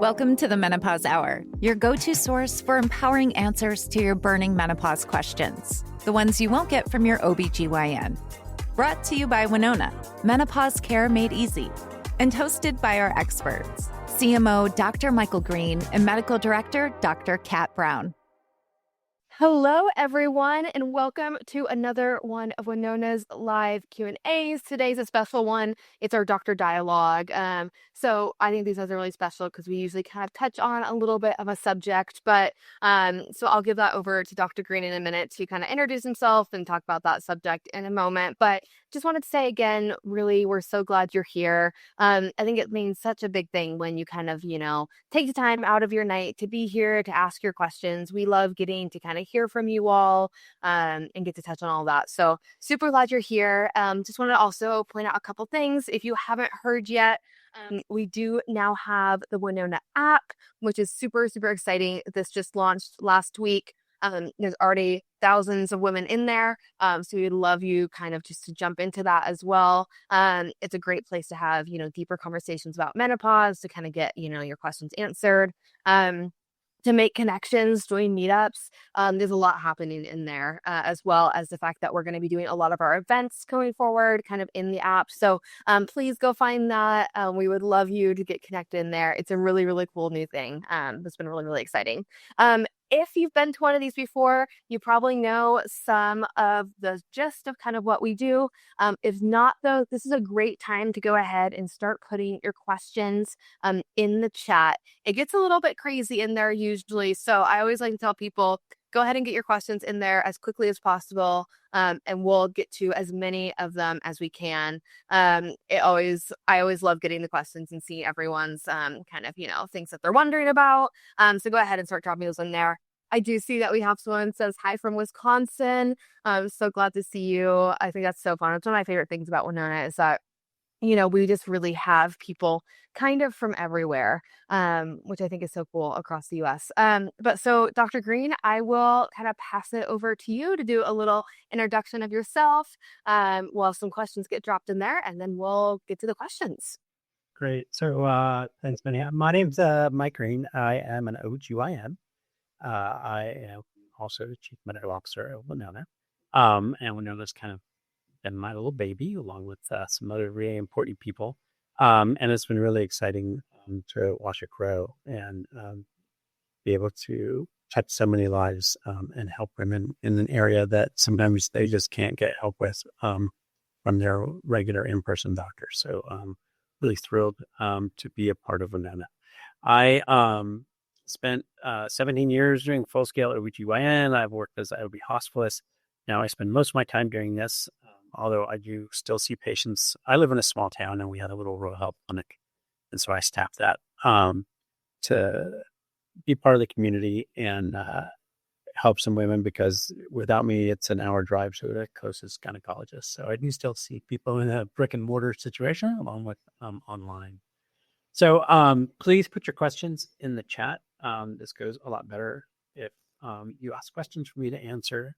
Welcome to the Menopause Hour, your go-to source for empowering answers to your burning menopause questions, the ones you won't get from your OBGYN. Brought to you by Winona, menopause care made easy, and hosted by our experts, CMO Dr. Michael Green and Medical Director Dr. Kat Brown. Hello, everyone, and welcome to another one of Winona's live Q&As. Today's a special one. It's our doctor dialogue. So I think these are really special because we usually kind of touch on a little bit of a subject, but so I'll give that over to Dr. Green in a minute to kind of introduce himself and talk about that subject in a moment. But just wanted to say again, really, we're so glad you're here. I think it means such a big thing when you kind of, take the time out of your night to be here, to ask your questions. We love getting to kind of hear from you all and get to touch on all that. So super glad you're here. Just wanted to also point out a couple things. If you haven't heard yet, we do now have the Winona app, which is super, super exciting. This just launched last week. There's already thousands of women in there. So we'd love you kind of just to jump into that as well. It's a great place to have, deeper conversations about menopause, to kind of get, your questions answered. To make connections, join meetups. There's a lot happening in there, as well as the fact that we're going to be doing a lot of our events going forward kind of in the app. So please go find that. We would love you to get connected in there. It's a really, really cool new thing. That's been really, really exciting. If you've been to one of these before, you probably know some of the gist of kind of what we do. If not, though, this is a great time to go ahead and start putting your questions in the chat. It gets a little bit crazy in there usually, so I always like to tell people, go ahead and get your questions in there as quickly as possible, and we'll get to as many of them as we can. I always love getting the questions and seeing everyone's kind of, things that they're wondering about. So go ahead and start dropping those in there. I do see that we have someone that says hi from Wisconsin. I'm so glad to see you. I think that's so fun. It's one of my favorite things about Winona is that we just really have people kind of from everywhere, which I think is so cool across the U.S. But so, Dr. Green, I will kind of pass it over to you to do a little introduction of yourself. We'll have some questions get dropped in there, and then we'll get to the questions. Great. So thanks, Benny. My name's Mike Green. I am an OGYN. I am also the Chief Medical Officer of Winona. And Winona's kind of been my little baby, along with some other really important people. And it's been really exciting to watch it grow and be able to touch so many lives and help women in an area that sometimes they just can't get help with from their regular in-person doctor. So really thrilled to be a part of Winona. I spent 17 years doing full-scale OBGYN. I've worked as an OB hospitalist. Now I spend most of my time doing this, although I do still see patients. I live in a small town and we had a little rural health clinic. And so I staffed that to be part of the community and help some women, because without me, it's an hour drive to the closest gynecologist. So I do still see people in a brick and mortar situation along with online. So please put your questions in the chat. This goes a lot better if you ask questions for me to answer.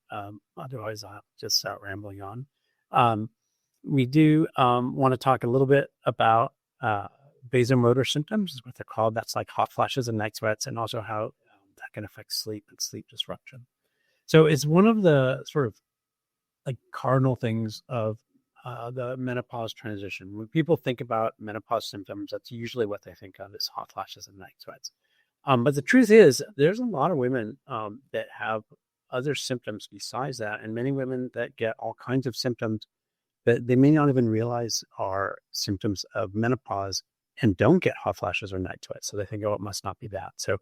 Otherwise, I'll just start rambling on. We do want to talk a little bit about vasomotor symptoms, is what they're called. That's like hot flashes and night sweats, and also how that can affect sleep and sleep disruption. So it's one of the sort of like cardinal things of the menopause transition. When people think about menopause symptoms, that's usually what they think of is hot flashes and night sweats. But the truth is, there's a lot of women that have other symptoms besides that, and many women that get all kinds of symptoms that they may not even realize are symptoms of menopause and don't get hot flashes or night sweats. So they think, oh, it must not be that. So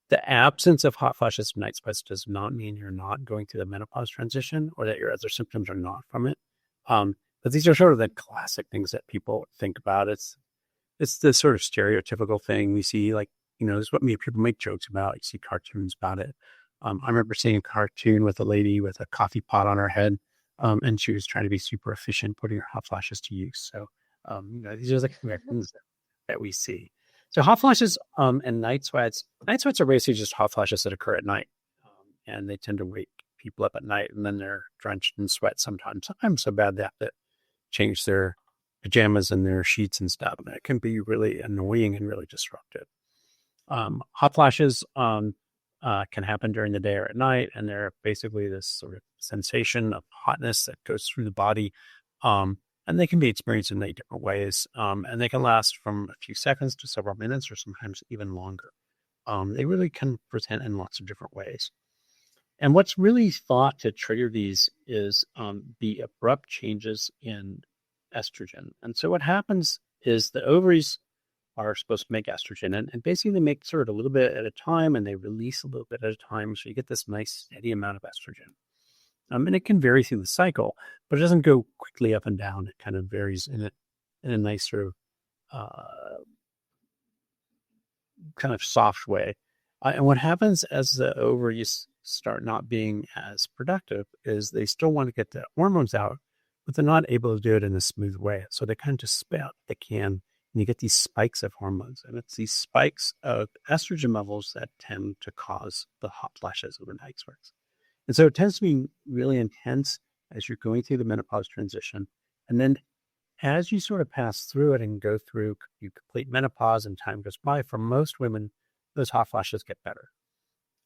the absence of hot flashes or night sweats does not mean you're not going through the menopause transition or that your other symptoms are not from it. But these are sort of the classic things that people think about. It's the sort of stereotypical thing we see, like, this is what people make jokes about. You see cartoons about it. I remember seeing a cartoon with a lady with a coffee pot on her head, and she was trying to be super efficient, putting her hot flashes to use. So, these are the kind of things that we see. So hot flashes and night sweats. Night sweats are basically just hot flashes that occur at night, and they tend to wake people up at night, and then they're drenched in sweat sometimes so bad they have to change their pajamas and their sheets and stuff. And it can be really annoying and really disruptive. Hot flashes can happen during the day or at night, and they're basically this sort of sensation of hotness that goes through the body. And they can be experienced in many different ways, and they can last from a few seconds to several minutes or sometimes even longer. They really can present in lots of different ways. And what's really thought to trigger these is the abrupt changes in estrogen. And so what happens is the ovaries are supposed to make estrogen, and basically they make sort of a little bit at a time, and they release a little bit at a time. So you get this nice steady amount of estrogen. And it can vary through the cycle, but it doesn't go quickly up and down. It kind of varies in a nice sort of kind of soft way. And what happens as the ovaries start not being as productive is they still want to get the hormones out, but they're not able to do it in a smooth way. So they kind of just spit out they can, and you get these spikes of hormones. And it's these spikes of estrogen levels that tend to cause the hot flashes or the night sweats. And so it tends to be really intense as you're going through the menopause transition. And then as you sort of pass through it and go through, you complete menopause and time goes by, for most women, those hot flashes get better.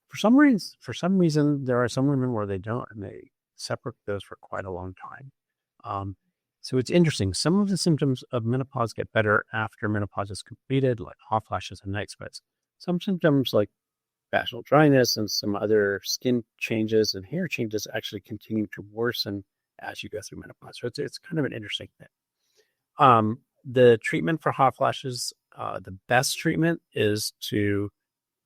For some reason, there are some women where they don't, and they separate those for quite a long time. So it's interesting. Some of the symptoms of menopause get better after menopause is completed, like hot flashes and night sweats. Some symptoms like vaginal dryness and some other skin changes and hair changes actually continue to worsen as you go through menopause. So it's kind of an interesting thing. The treatment for hot flashes, the best treatment is to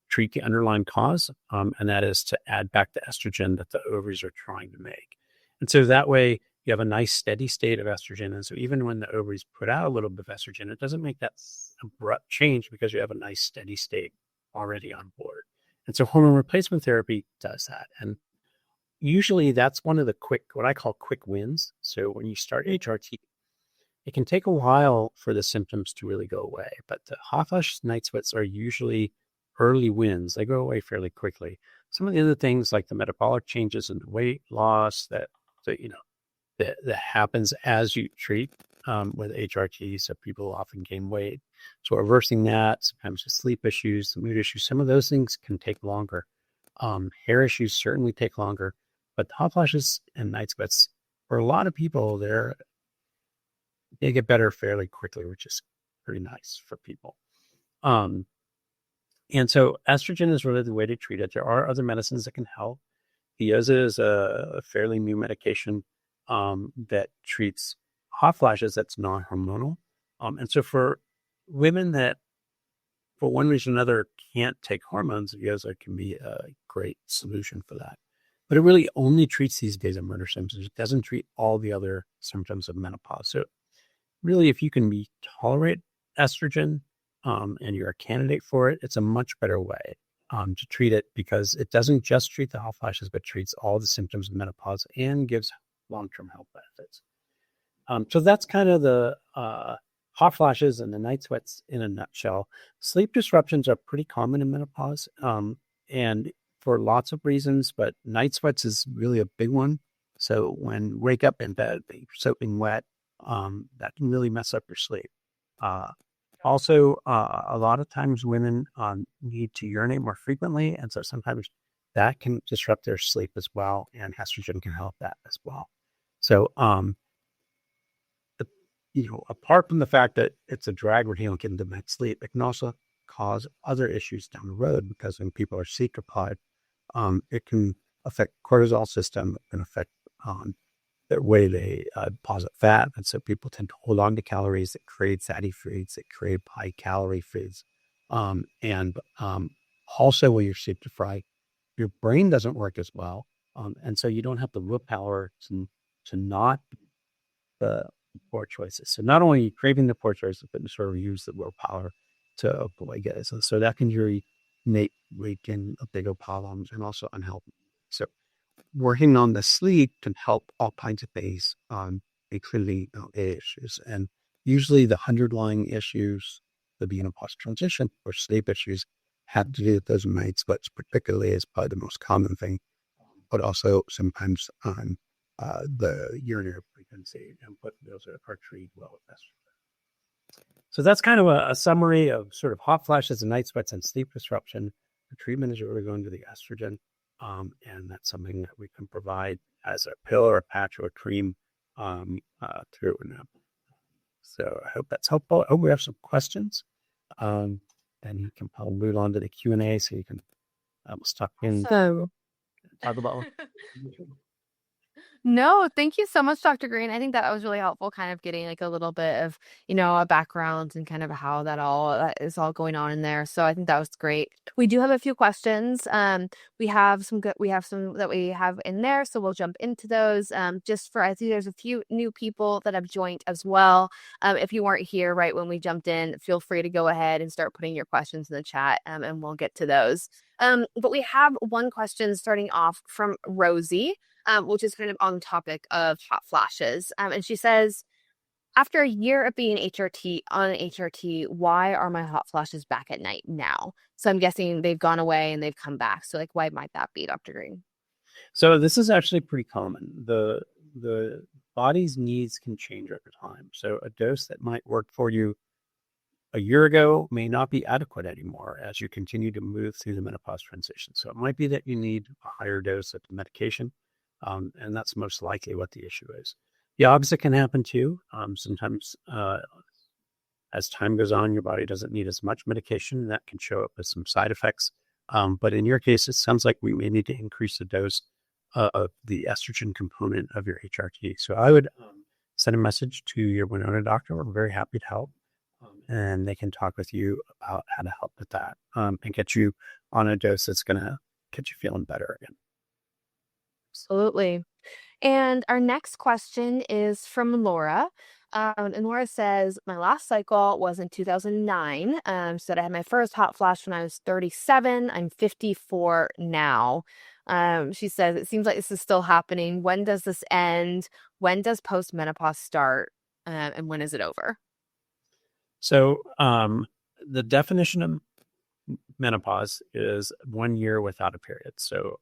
treat the underlying cause, and that is to add back the estrogen that the ovaries are trying to make. And so that way you have a nice steady state of estrogen. And so even when the ovaries put out a little bit of estrogen, it doesn't make that abrupt change because you have a nice steady state already on board. And so hormone replacement therapy does that. And usually that's one of the what I call quick wins. So when you start HRT, it can take a while for the symptoms to really go away, but the hot flashes, night sweats are usually early wins. They go away fairly quickly. Some of the other things like the metabolic changes and the weight loss that happens as you treat with HRT. So people often gain weight. So reversing that, sometimes the sleep issues, the mood issues, some of those things can take longer. Hair issues certainly take longer, but hot flashes and night sweats, for a lot of people, they get better fairly quickly, which is pretty nice for people. And so estrogen is really the way to treat it. There are other medicines that can help. Eosa is a fairly new medication that treats hot flashes that's non-hormonal. And so for women that, for one reason or another, can't take hormones, Eosa can be a great solution for that. But it really only treats these vasomotor symptoms. It doesn't treat all the other symptoms of menopause. So really, if you can tolerate estrogen and you're a candidate for it, it's a much better way to treat it, because it doesn't just treat the hot flashes, but treats all the symptoms of menopause and gives long-term health benefits. So that's kind of the hot flashes and the night sweats in a nutshell. Sleep disruptions are pretty common in menopause, and for lots of reasons, but night sweats is really a big one. So when you wake up in bed, you're soaking wet, that can really mess up your sleep. Also, a lot of times women need to urinate more frequently, and so sometimes that can disrupt their sleep as well, and estrogen can help that as well. So, apart from the fact that it's a drag when you don't get into night sleep, it can also cause other issues down the road, because when people are sleep deprived, it can affect cortisol system, it can affect the way they deposit fat. And so people tend to hold on to calories that create fatty foods, that create high calorie foods. And also when you're sleep deprived, your brain doesn't work as well. And so you don't have the willpower to not the poor choices. So not only craving the poor choices, but to sort of use the willpower to avoid it. So that can really make weaken bigger problems and also unhealthy. So working on the sleep can help all kinds of things, including issues. And usually the underlying issues, the menopause transition or sleep issues, have to do with those night sweats, particularly is probably the most common thing, but also sometimes on the urinary frequency, but those are treated well with estrogen. So that's kind of a summary of sort of hot flashes and night sweats and sleep disruption. The treatment is really going to the estrogen, and that's something that we can provide as a pill or a patch or a cream through. So I hope that's helpful. Oh, we have some questions. Then you can probably move on to the Q&A so you can stop in So, talk about. no, thank you so much, Dr. Green. I think that was really helpful, kind of getting like a little bit of, a background and kind of how that is all going on in there. So I think that was great. We do have a few questions. We have some that we have in there, so we'll jump into those. Just for, I see there's a few new people that have joined as well. If you weren't here right when we jumped in, feel free to go ahead and start putting your questions in the chat, and we'll get to those. But we have one question starting off from Rosie, which is kind of on the topic of hot flashes. And she says, after a year of being on HRT, why are my hot flashes back at night now? So I'm guessing they've gone away and they've come back. So like, why might that be, Dr. Green? So this is actually pretty common. The body's needs can change over time. So a dose that might work for you a year ago may not be adequate anymore as you continue to move through the menopause transition. So it might be that you need a higher dose of the medication. And that's most likely what the issue is. The opposite can happen too. Sometimes as time goes on, your body doesn't need as much medication, and that can show up as some side effects. But in your case, it sounds like we may need to increase the dose of the estrogen component of your HRT. So I would send a message to your Winona doctor. We're very happy to help. And they can talk with you about how to help with that and get you on a dose that's going to get you feeling better again. Absolutely. And our next question is from Laura. And Laura says, my last cycle was in 2009. She said I had my first hot flash when I was 37. I'm 54 now. She says, it seems like this is still happening. When does this end? When does postmenopause start? And when is it over? So the definition of menopause is 1 year without a period. So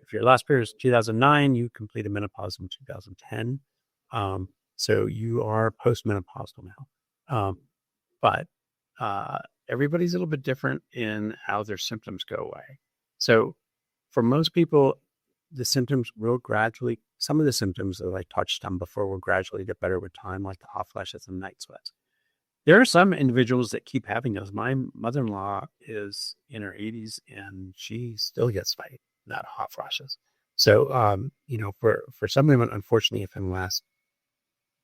if your last period is 2009, you completed menopause in 2010. So you are postmenopausal now. But everybody's a little bit different in how their symptoms go away. So for most people, the symptoms will gradually, some of the symptoms that I touched on before will gradually get better with time, like the hot flashes and night sweats. There are some individuals that keep having those. My mother-in-law is in her 80s and she still gets not hot flashes. So, for some women, unfortunately, it can last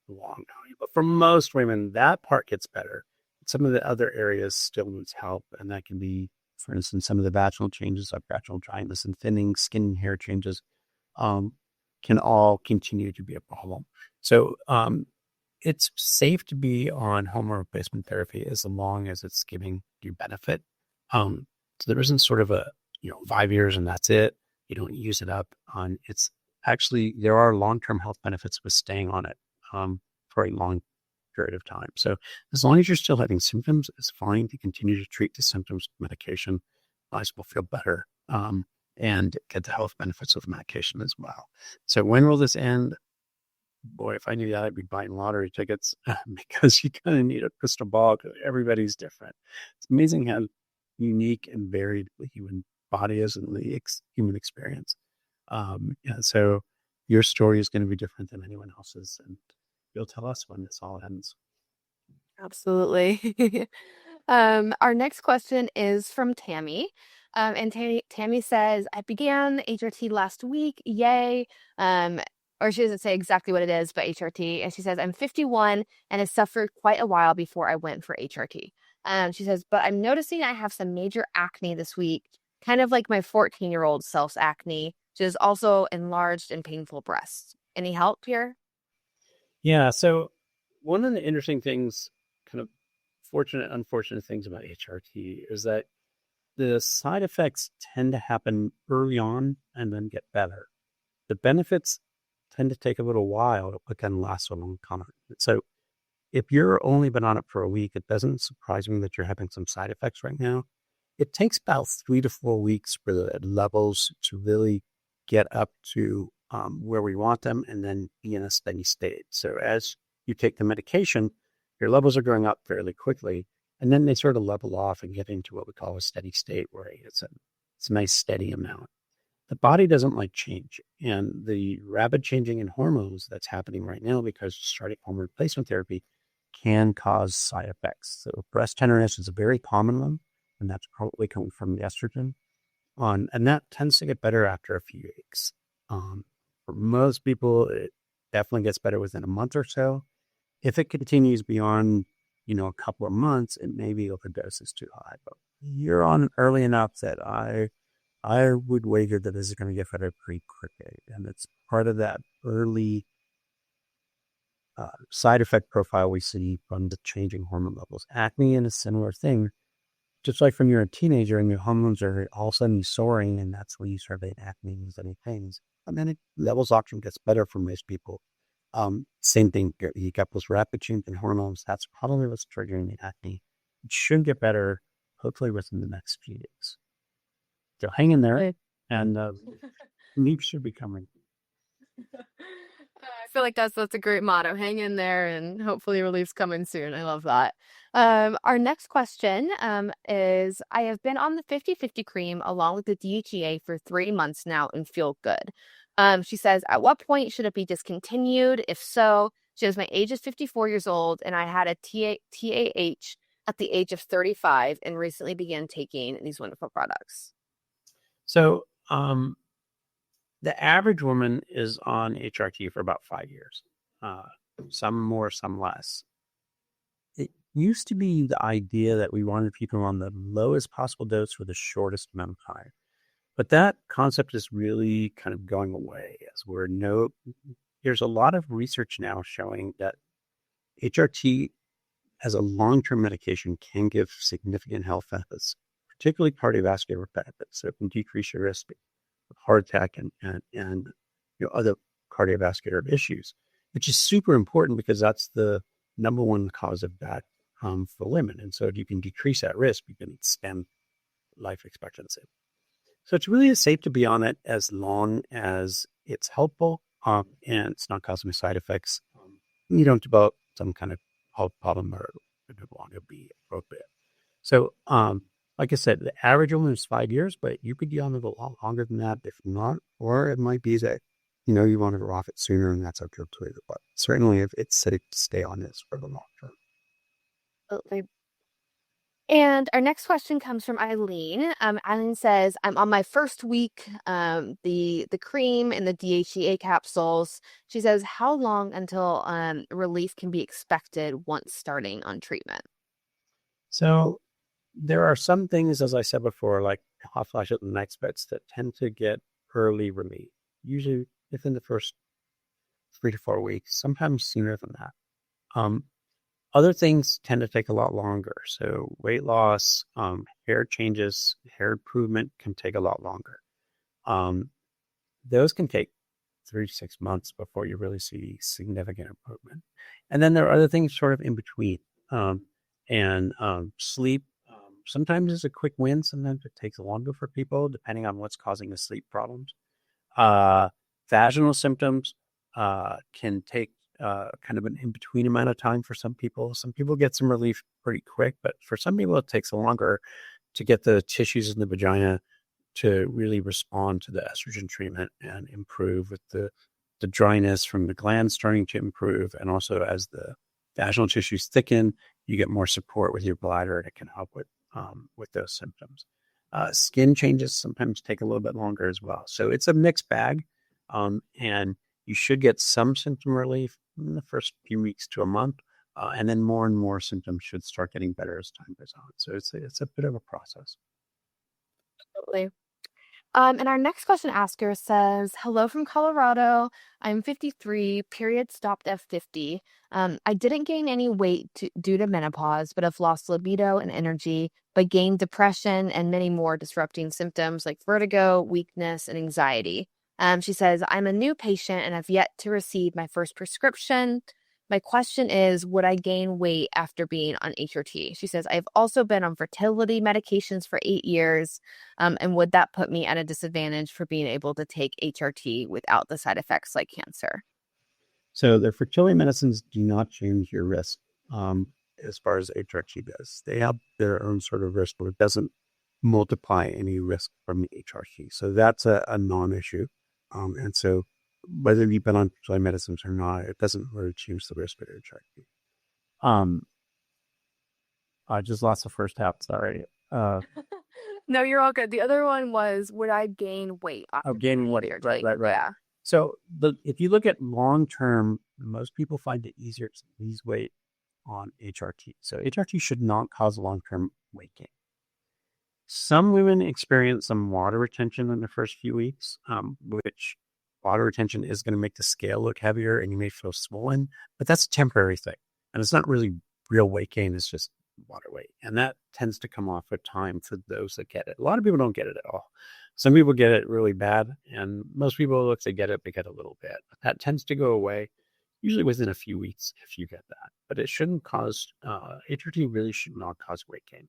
a long time. But for most women, that part gets better. Some of the other areas still needs help. And that can be, for instance, some of the vaginal changes, like vaginal dryness and thinning, skin and hair changes, can all continue to be a problem. So, it's safe to be on hormone replacement therapy as long as it's giving you benefit. So there isn't sort of a 5 years and that's it. You don't use it up. It's actually, there are long-term health benefits with staying on it for a long period of time. So as long as you're still having symptoms, it's fine to continue to treat the symptoms with medication. Lives will feel better and get the health benefits of the medication as well. So when will this end? Boy, if I knew that, I'd be buying lottery tickets because you kind of need a crystal ball because everybody's different. It's amazing how unique and varied the human body is and the human experience. So your story is going to be different than anyone else's, and you'll tell us when this all ends. Absolutely. Our next question is from Tammy. And Tammy says, I began HRT last week. Yay. Or she doesn't say exactly what it is, but HRT. And she says, I'm 51 and has suffered quite a while before I went for HRT. She says, but I'm noticing I have some major acne this week, kind of like my 14-year-old self's acne, which is also enlarged and painful breasts. Any help here? Yeah. So one of the interesting things, kind of fortunate, unfortunate things about HRT is that the side effects tend to happen early on and then get better. The benefits tend to take a little while, but can last a long time. So if you're only been on it for a week, it doesn't surprise me that you're having some side effects right now. It takes about 3 to 4 weeks for the levels to really get up to where we want them and then be in a steady state. So as you take the medication, your levels are going up fairly quickly, and then they sort of level off and get into what we call a steady state, where it's a nice steady amount. The body doesn't like change, and the rapid changing in hormones that's happening right now because starting hormone replacement therapy can cause side effects. So breast tenderness is a very common one, and that's probably coming from the estrogen. And that tends to get better after a few weeks. For most people, it definitely gets better within a month or so. If it continues beyond, a couple of months, it may be overdose is too high. But you're on early enough that I would wager that this is going to get better pretty quickly. And it's part of that early side effect profile we see from the changing hormone levels. Acne is a similar thing. Just like when you're a teenager and your hormones are all of a sudden soaring, and that's when you start getting acne and any pains. And then it levels off and gets better for most people. Same thing, you got those rapid change in hormones. That's probably what's triggering the acne. It should get better, hopefully within the next few days. So hang in there, and relief should be coming. I feel like that's a great motto. Hang in there, and hopefully relief's coming soon. I love that. Our next question is, I have been on the 50/50 cream along with the DHEA for 3 months now and feel good. She says, at what point should it be discontinued? If so, she says, my age is 54 years old, and I had a TAH at the age of 35 and recently began taking these wonderful products. So the average woman is on HRT for about 5 years, some more, some less. It used to be the idea that we wanted people on the lowest possible dose for the shortest amount of time. But that concept is really kind of going away there's a lot of research now showing that HRT as a long-term medication can give significant health benefits, particularly cardiovascular benefits. So it can decrease your risk of heart attack and other cardiovascular issues, which is super important because that's the number one cause of death for women. And so if you can decrease that risk, you can extend life expectancy. So it's really safe to be on it as long as it's helpful and it's not causing side effects. You don't develop some kind of health problem or it would want to be appropriate. So, like I said, the average woman is 5 years, but you could be on it a lot longer than that if not, or it might be that, you want to go off it sooner and that's okay too. But certainly if it's safe to stay on this for the long term. Absolutely. And our next question comes from Eileen. Eileen says, I'm on my first week, the cream and the DHEA capsules. She says, how long until relief can be expected once starting on treatment? So there are some things, as I said before, like hot flashes and night sweats that tend to get early relief, usually within the first 3 to 4 weeks, sometimes sooner than that. Other things tend to take a lot longer. So weight loss, hair changes, hair improvement can take a lot longer. Those can take 3 to 6 months before you really see significant improvement. And then there are other things sort of in between. Sleep, sometimes is a quick win. Sometimes it takes longer for people, depending on what's causing the sleep problems. Vaginal symptoms can take kind of an in-between amount of time for some people. Some people get some relief pretty quick, but for some people it takes longer to get the tissues in the vagina to really respond to the estrogen treatment and improve with the dryness from the glands starting to improve. And also as the vaginal tissues thicken, you get more support with your bladder and it can help with those symptoms. Skin changes sometimes take a little bit longer as well. So it's a mixed bag. And you should get some symptom relief in the first few weeks to a month, and then more and more symptoms should start getting better as time goes on. So it's a bit of a process. Absolutely. And our next question asker says, hello from Colorado. I'm 53, period stopped at 50. I didn't gain any weight due to menopause, but have lost libido and energy, but gained depression and many more disrupting symptoms like vertigo, weakness, and anxiety. She says, I'm a new patient and have yet to receive my first prescription. My question is, would I gain weight after being on HRT? She says, I've also been on fertility medications for 8 years. And would that put me at a disadvantage for being able to take HRT without the side effects like cancer? So the fertility medicines do not change your risk as far as HRT goes. They have their own sort of risk, but it doesn't multiply any risk from the HRT. So that's a non-issue. And so whether you've been on fertility medicines or not, it doesn't really change the risk of HRT. I just lost the first half. Sorry. No, you're all good. The other one was, would I gain weight? Gaining weight. Right. Yeah. So if you look at long-term, most people find it easier to lose weight on HRT. So HRT should not cause long-term weight gain. Some women experience some water retention in the first few weeks, which water retention is going to make the scale look heavier and you may feel swollen, but that's a temporary thing. And it's not really real weight gain. It's just water weight. And that tends to come off with time for those that get it. A lot of people don't get it at all. Some people get it really bad. And most people, if they get it, they get a little bit. That tends to go away usually within a few weeks if you get that. But it shouldn't cause, HRT really should not cause weight gain.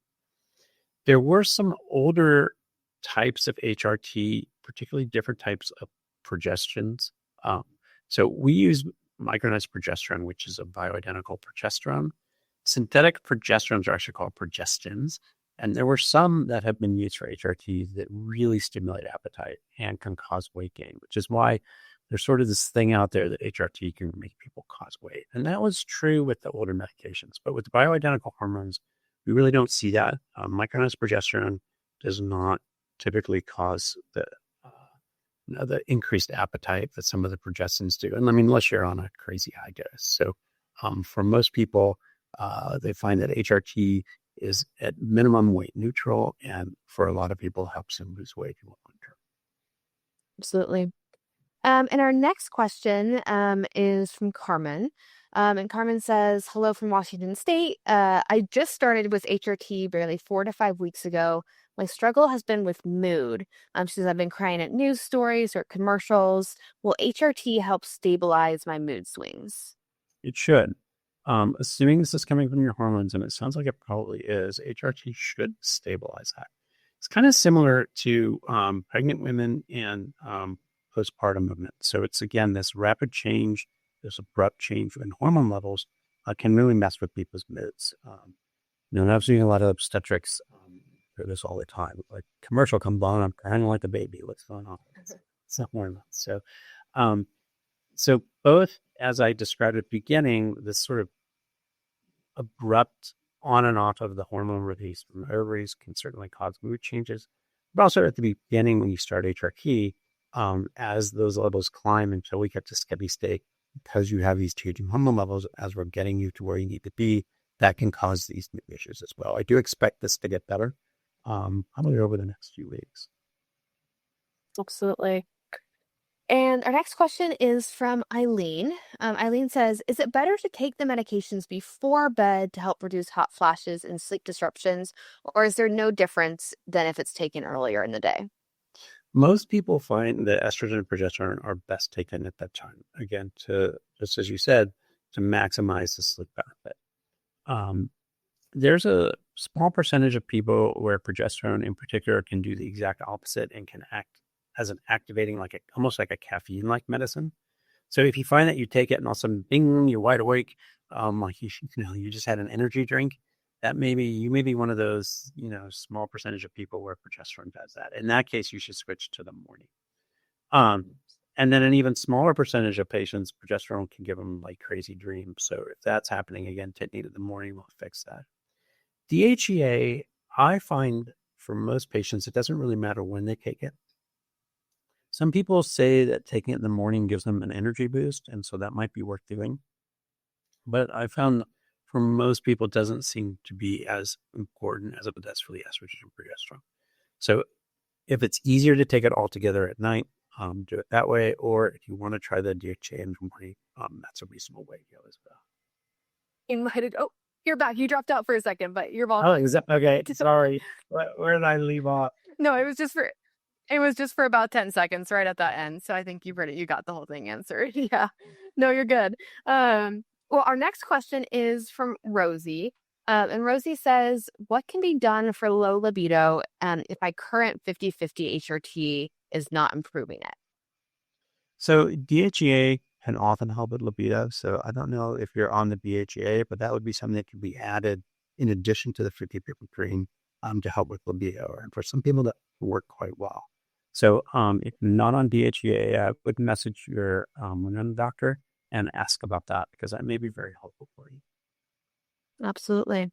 There were some older types of HRT, particularly different types of progestins. So we use micronized progesterone, which is a bioidentical progesterone. Synthetic progesterones are actually called progestins. And there were some that have been used for HRTs that really stimulate appetite and can cause weight gain, which is why there's sort of this thing out there that HRT can make people cause weight. And that was true with the older medications. But with the bioidentical hormones, we really don't see that. Micronized progesterone does not typically cause the increased appetite that some of the progestins do. And I mean, unless you're on a crazy high dose. So for most people, they find that HRT is at minimum weight neutral, and for a lot of people helps them lose weight in the long term. Absolutely. And our next question is from Carmen. And Carmen says, hello from Washington State. I just started with HRT barely 4 to 5 weeks ago. My struggle has been with mood. She says, I've been crying at news stories or commercials. Will HRT help stabilize my mood swings? It should. Assuming this is coming from your hormones, and it sounds like it probably is, HRT should stabilize that. It's kind of similar to pregnant women and postpartum movement. So it's, again, this rapid change, this abrupt change in hormone levels can really mess with people's moods. And I've seen a lot of obstetrics do this all the time. Like, commercial comes on, I'm crying like a baby. What's going on? It's not hormones. So both, as I described at the beginning, this sort of abrupt on and off of the hormone release from the ovaries can certainly cause mood changes. But also at the beginning, when you start HRT, as those levels climb until we get to steady state, because you have these changing hormone levels, as we're getting you to where you need to be, that can cause these mood issues as well. I do expect this to get better, probably over the next few weeks. Absolutely. And our next question is from Eileen. Eileen says, is it better to take the medications before bed to help reduce hot flashes and sleep disruptions, or is there no difference than if it's taken earlier in the day? Most people find that estrogen and progesterone are best taken at that time. Again, to, just as you said, to maximize the sleep benefit. There's a small percentage of people where progesterone in particular can do the exact opposite and can act as an activating, almost like a caffeine-like medicine. So if you find that you take it and all of a sudden, bing, you're wide awake, like you just had an energy drink, that you may be one of those, small percentage of people where progesterone does that. In that case, you should switch to the morning. And then an even smaller percentage of patients, progesterone can give them like crazy dreams. So if that's happening again, taking it in the morning will fix that. DHEA, I find for most patients, it doesn't really matter when they take it. Some people say that taking it in the morning gives them an energy boost, and so that might be worth doing. But I found for most people, it doesn't seem to be as important as it does for the estrogen and progesterone. So if it's easier to take it all together at night, do it that way. Or if you want to try the DHA in the morning, that's a reasonable way to go as well. Oh, you're back. You dropped out for a second, but you're back. Oh, is that okay? Sorry. Where did I leave off? No, it was just for about 10 seconds right at that end. So I think you got the whole thing answered. Yeah. No, you're good. Well, our next question is from Rosie. And Rosie says, what can be done for low libido if my current 50-50 HRT is not improving it? So DHEA can often help with libido. So I don't know if you're on the BHA, but that would be something that can be added in addition to the fruity purple cream to help with libido. And for some people that work quite well. So if you're not on BHA, I would message your Winona doctor and ask about that because that may be very helpful for you. Absolutely.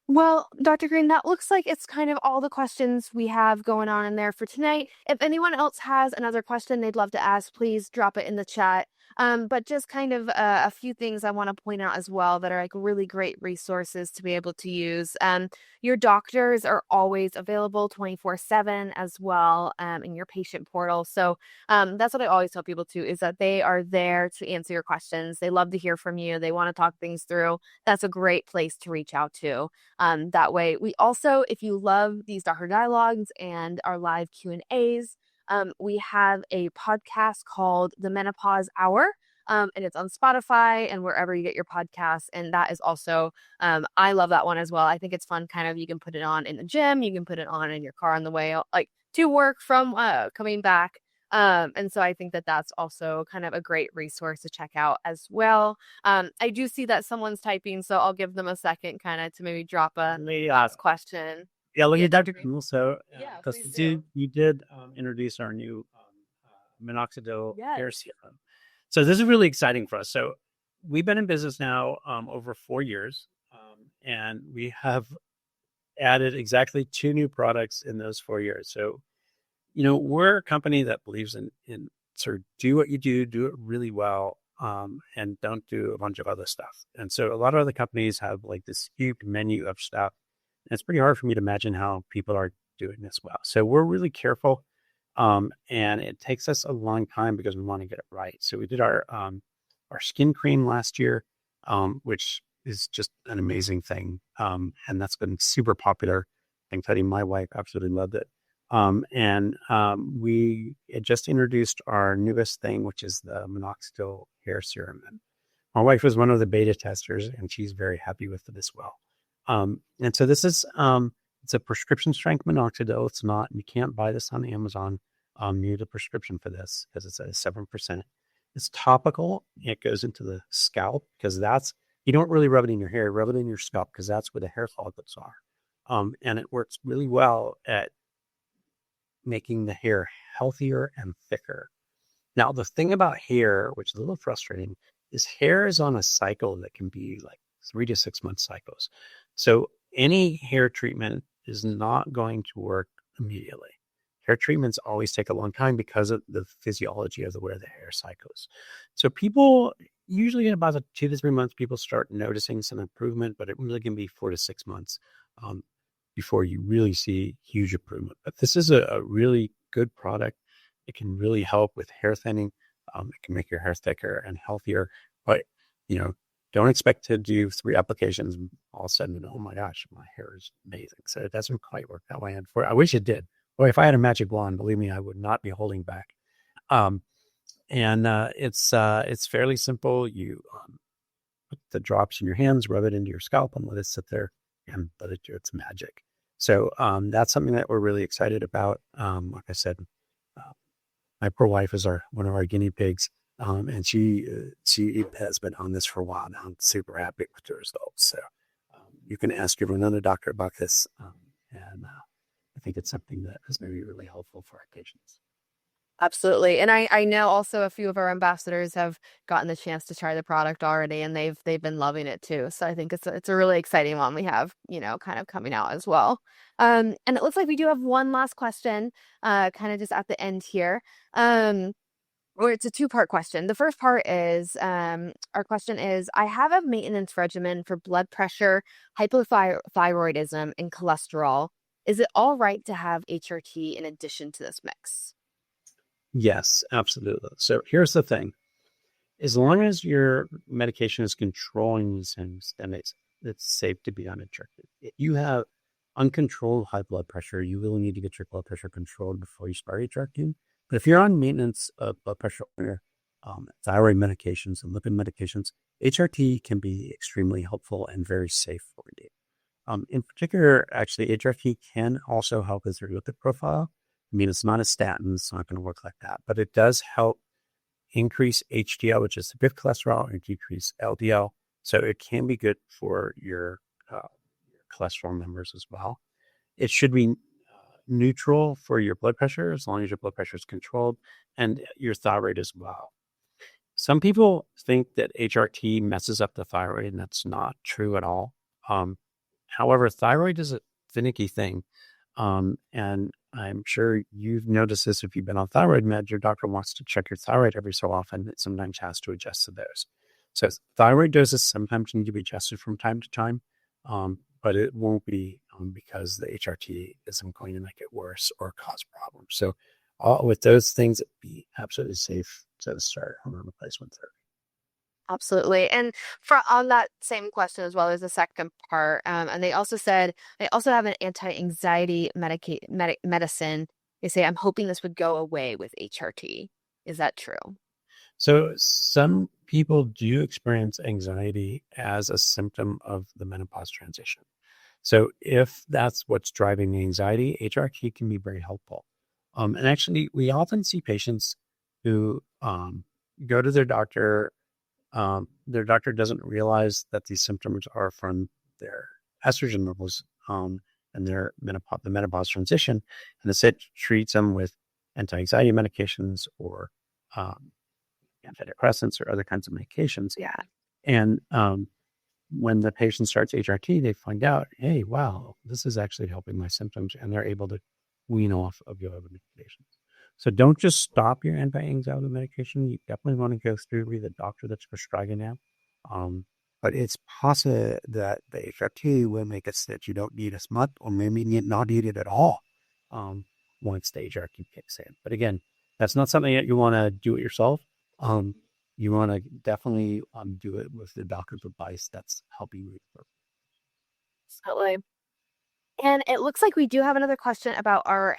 Well, Dr. Green, that looks like it's kind of all the questions we have going on in there for tonight. If anyone else has another question they'd love to ask, please drop it in the chat. But just kind of a few things I want to point out as well that are like really great resources to be able to use. Your doctors are always available 24/7 as well in your patient portal. So that's what I always tell people too, is that they are there to answer your questions. They love to hear from you. They want to talk things through. That's a great place to reach out to. That way, we also, if you love these Doctor Dialogues and our live Q&As, we have a podcast called The Menopause Hour, and it's on Spotify and wherever you get your podcasts. And that is also, I love that one as well. I think it's fun. Kind of, you can put it on in the gym, you can put it on in your car on the way, like to work from coming back. And so I think that that's also kind of a great resource to check out as well. I do see that someone's typing, so I'll give them a second kind of to maybe drop a last question. Yeah, look Yeah, at Dr. Cool. So, Yeah, because please do. you did introduce our new Minoxidil Hair Yes. Serum. So this is really exciting for us. So we've been in business now over 4 years, and we have added exactly 2 new products in those 4 years. So, we're a company that believes in sort of do what you do it really well, and don't do a bunch of other stuff. And so a lot of other companies have like this huge menu of stuff. And it's pretty hard for me to imagine how people are doing this well. So we're really careful, and it takes us a long time because we want to get it right. So we did our skin cream last year, which is just an amazing thing, and that's been super popular. Including my wife absolutely loved it. We had just introduced our newest thing, which is the Minoxidil Hair Serum. And my wife was one of the beta testers, and she's very happy with it as well. And so this is, it's a prescription strength minoxidil. It's not, you can't buy this on Amazon. You need a prescription for this because it's at 7%. It's topical. It goes into the scalp because you don't really rub it in your hair, rub it in your scalp because that's where the hair follicles are. And it works really well at making the hair healthier and thicker. Now, the thing about hair, which is a little frustrating, is hair is on a cycle that can be like 3 to 6 month cycles. So any hair treatment is not going to work immediately. Hair treatments always take a long time because of the physiology of the way the hair cycles. So people usually in about 2 to 3 months, people start noticing some improvement, but it really can be 4 to 6 months before you really see huge improvement. But this is a really good product. It can really help with hair thinning. It can make your hair thicker and healthier. But, don't expect to do 3 applications and all of a sudden, oh my gosh, my hair is amazing. So it doesn't quite work that way. And I wish it did. Boy, if I had a magic wand, believe me, I would not be holding back. It's fairly simple. You put the drops in your hands, rub it into your scalp, and let it sit there and let it do its magic. So that's something that we're really excited about. Like I said, my poor wife is one of our guinea pigs, and she has been on this for a while now. I'm super happy with the results. So you can ask your another doctor about this, and I think it's something that is maybe really helpful for our patients. Absolutely. And I know also a few of our ambassadors have gotten the chance to try the product already, and they've been loving it too. So I think it's a really exciting one we have, kind of coming out as well. And it looks like we do have one last question, kind of just at the end here. Or it's a 2-part question. The first part is, our question is, I have a maintenance regimen for blood pressure, hypothyroidism, and cholesterol. Is it all right to have HRT in addition to this mix? Yes, absolutely. So here's the thing. As long as your medication is controlling these things, then it's safe to be on HRT. If you have uncontrolled high blood pressure, you really need to get your blood pressure controlled before you start HRT. But if you're on maintenance of blood pressure or thyroid medications and lipid medications, HRT can be extremely helpful and very safe for you. In particular, actually, HRT can also help with your lipid profile. I mean, it's not a statin, it's not going to work like that, but it does help increase HDL, which is the good cholesterol, and decrease LDL. So it can be good for your cholesterol numbers as well. It should be neutral for your blood pressure as long as your blood pressure is controlled, and your thyroid as well. Some people think that HRT messes up the thyroid, and that's not true at all. However, thyroid is a finicky thing. And I'm sure you've noticed this if you've been on thyroid meds, your doctor wants to check your thyroid every so often. It sometimes has to adjust the dose. So thyroid doses sometimes need to be adjusted from time to time, but it won't be because the HRT isn't going to make it worse or cause problems. So with those things, it'd be absolutely safe to start hormone replacement therapy. Absolutely. And on that same question as well, there's a second part. And they also said, they also have an anti-anxiety medicine. They say, I'm hoping this would go away with HRT. Is that true? So some people do experience anxiety as a symptom of the menopause transition. So if that's what's driving the anxiety, HRT can be very helpful. And actually, we often see patients who go to their doctor. Their doctor doesn't realize that these symptoms are from their estrogen levels and the menopause transition, and instead treats them with anti-anxiety medications or antidepressants or other kinds of medications. Yeah. And when the patient starts HRT, they find out, hey, wow, this is actually helping my symptoms, and they're able to wean off of your other medications. So don't just stop your anti-anxiety medication. You definitely want to go through with the doctor that's prescribing that. But it's possible that the HRT will make it so that you don't need as much, or maybe not need it at all once the HRT kicks in. But again, that's not something that you want to do it yourself. You want to definitely do it with the doctor's advice that's helping you. Absolutely. And it looks like we do have another question about our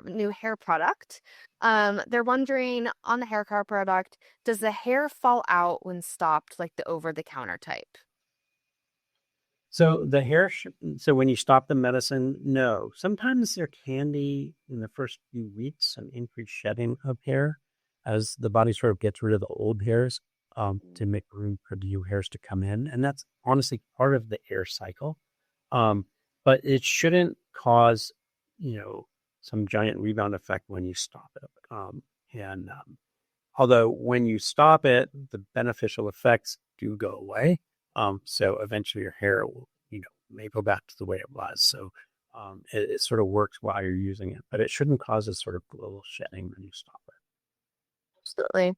new hair product. They're wondering on the hair care product, does the hair fall out when stopped, like the over-the-counter type? So so when you stop the medicine, no. Sometimes there can be in the first few weeks some increased shedding of hair as the body sort of gets rid of the old hairs to make room for the new hairs to come in. And that's honestly part of the hair cycle. But it shouldn't cause, some giant rebound effect when you stop it. Although when you stop it, the beneficial effects do go away. So eventually your hair will, may go back to the way it was. So it sort of works while you're using it, but it shouldn't cause a sort of global shedding when you stop it. Absolutely.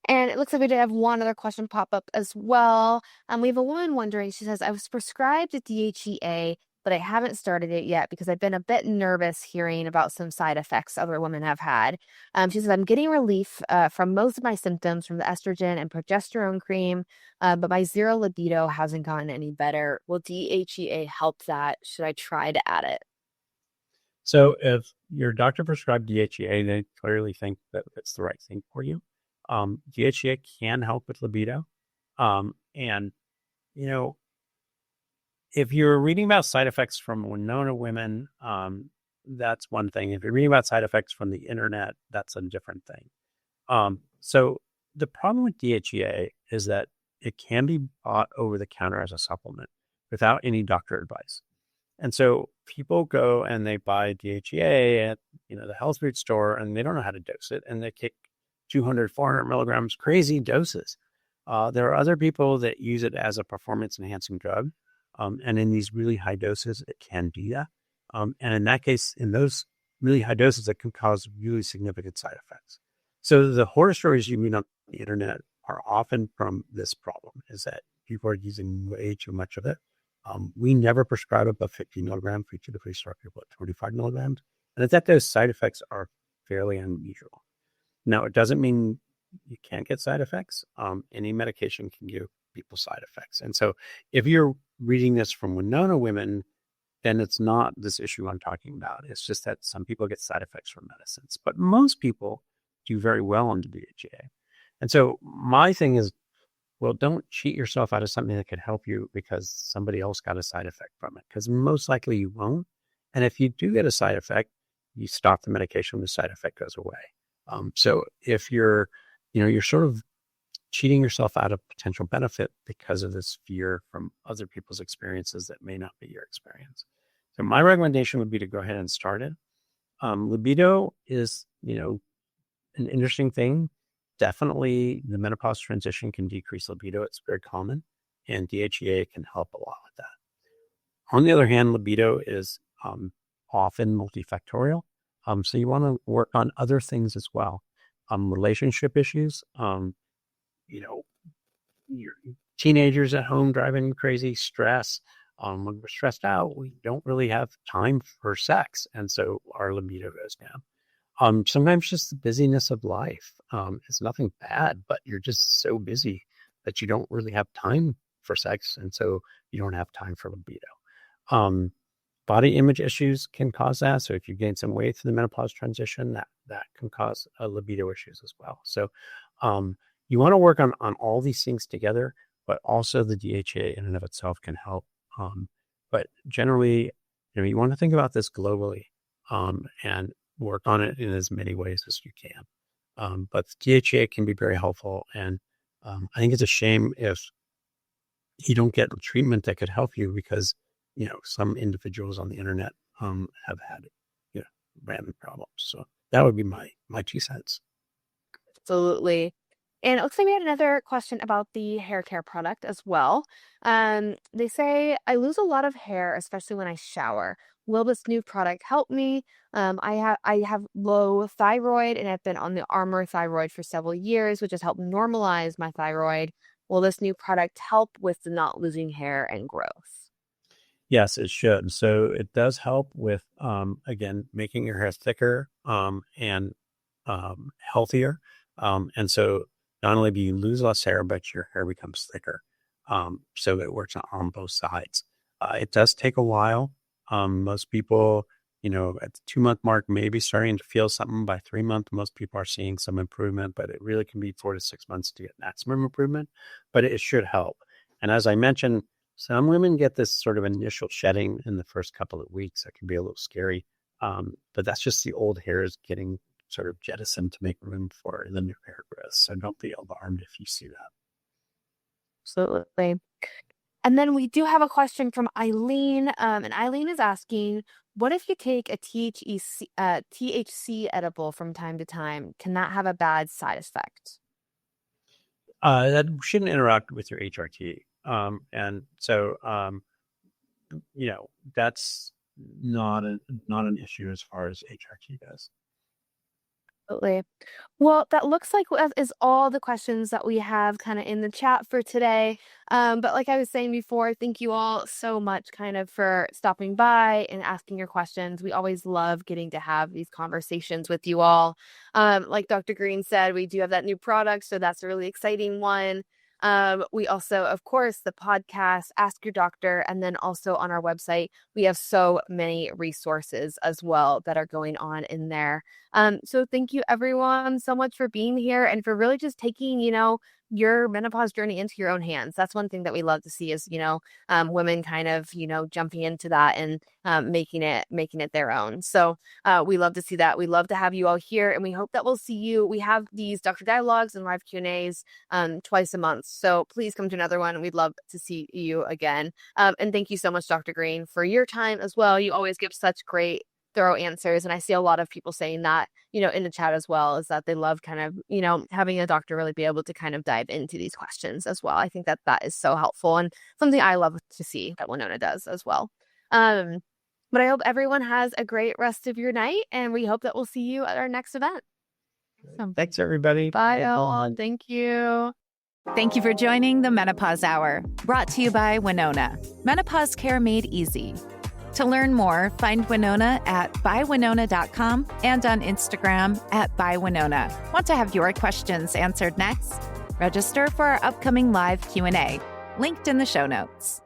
And it looks like we did have one other question pop up as well. We have a woman wondering, she says, I was prescribed a DHEA, but I haven't started it yet because I've been a bit nervous hearing about some side effects other women have had. She says, I'm getting relief from most of my symptoms from the estrogen and progesterone cream, but my zero libido hasn't gotten any better. Will DHEA help that? Should I try to add it? So if your doctor prescribed DHEA, they clearly think that it's the right thing for you. DHEA can help with libido. If you're reading about side effects from Winona women, that's one thing. If you're reading about side effects from the internet, that's a different thing. So the problem with DHEA is that it can be bought over the counter as a supplement without any doctor advice. And so people go and they buy DHEA at, the health food store, and they don't know how to dose it. And they kick 200, 400 milligrams, crazy doses. There are other people that use it as a performance enhancing drug. And in these really high doses, it can do that. And in that case, in those really high doses, it can cause really significant side effects. So the horror stories you read on the internet are often from this problem, is that people are using way too much of it. We never prescribe above 50 milligrams. We typically start people at 25 milligrams. And at that dose, side effects are fairly unusual. Now, it doesn't mean you can't get side effects. Any medication can give people side effects. And so if you're reading this from Winona women, then it's not this issue I'm talking about. It's just that some people get side effects from medicines, but most people do very well on the DHEA. And so my thing is, well, don't cheat yourself out of something that could help you because somebody else got a side effect from it, because most likely you won't. And if you do get a side effect, you stop the medication, the side effect goes away. So if you're, you're sort of cheating yourself out of potential benefit because of this fear from other people's experiences that may not be your experience. So my recommendation would be to go ahead and start it. Libido is, an interesting thing. Definitely the menopause transition can decrease libido. It's very common, and DHEA can help a lot with that. On the other hand, libido is often multifactorial. So you want to work on other things as well. Relationship issues, your teenagers at home driving you crazy, stress. When we're stressed out, we don't really have time for sex. And so our libido goes down. Sometimes just the busyness of life is nothing bad, but you're just so busy that you don't really have time for sex. And so you don't have time for libido. Body image issues can cause that. So if you gain some weight through the menopause transition, that can cause libido issues as well. So you want to work on all these things together, but also the DHA in and of itself can help. But generally, you want to think about this globally and work on it in as many ways as you can. But DHA can be very helpful. And I think it's a shame if you don't get treatment that could help you because, some individuals on the internet have had, random problems. So that would be my 2 cents. Absolutely. And it looks like we had another question about the hair care product as well. They say, I lose a lot of hair, especially when I shower. Will this new product help me? I have low thyroid and I've been on the Armor thyroid for several years, which has helped normalize my thyroid. Will this new product help with the not losing hair and growth? Yes, it should. So it does help with, again, making your hair thicker and healthier. And so not only do you lose less hair, but your hair becomes thicker. So it works on both sides. It does take a while. Most people, at the 2-month mark, maybe starting to feel something. By 3 months, most people are seeing some improvement, but it really can be 4 to 6 months to get maximum improvement, but it should help. And as I mentioned, some women get this sort of initial shedding in the first couple of weeks. That can be a little scary, but that's just the old hairs getting sort of jettisoned to make room for the new hair growth. So don't be alarmed if you see that. Absolutely. And then we do have a question from Eileen. And Eileen is asking, what if you take a THC edible from time to time? Can that have a bad side effect? That shouldn't interact with your HRT. And so, that's not an issue as far as HRT goes. Absolutely. Well, that looks like that is all the questions that we have kind of in the chat for today. But like I was saying before, thank you all so much kind of for stopping by and asking your questions. We always love getting to have these conversations with you all. Like Dr. Green said, we do have that new product, so that's a really exciting one. We also, of course, the podcast, Ask Your Doctor, and then also on our website, we have so many resources as well that are going on in there. So thank you everyone so much for being here and for really just taking, your menopause journey into your own hands. That's one thing that we love to see is, women kind of, jumping into that and making it their own. So we love to see that. We love to have you all here, and we hope that we'll see you. We have these Doctor Dialogues and live Q&As twice a month. So please come to another one. We'd love to see you again. And thank you so much, Dr. Green, for your time as well. You always give such great thorough answers. And I see a lot of people saying that, in the chat as well, is that they love kind of, having a doctor really be able to kind of dive into these questions as well. I think that is so helpful and something I love to see that Winona does as well. But I hope everyone has a great rest of your night, and we hope that we'll see you at our next event. So, thanks, everybody. Bye, everyone. Thank you. Thank you for joining the Menopause Hour, brought to you by Winona. Menopause care made easy. To learn more, find Winona at bywinona.com and on Instagram at bywinona. Want to have your questions answered next? Register for our upcoming live Q&A, linked in the show notes.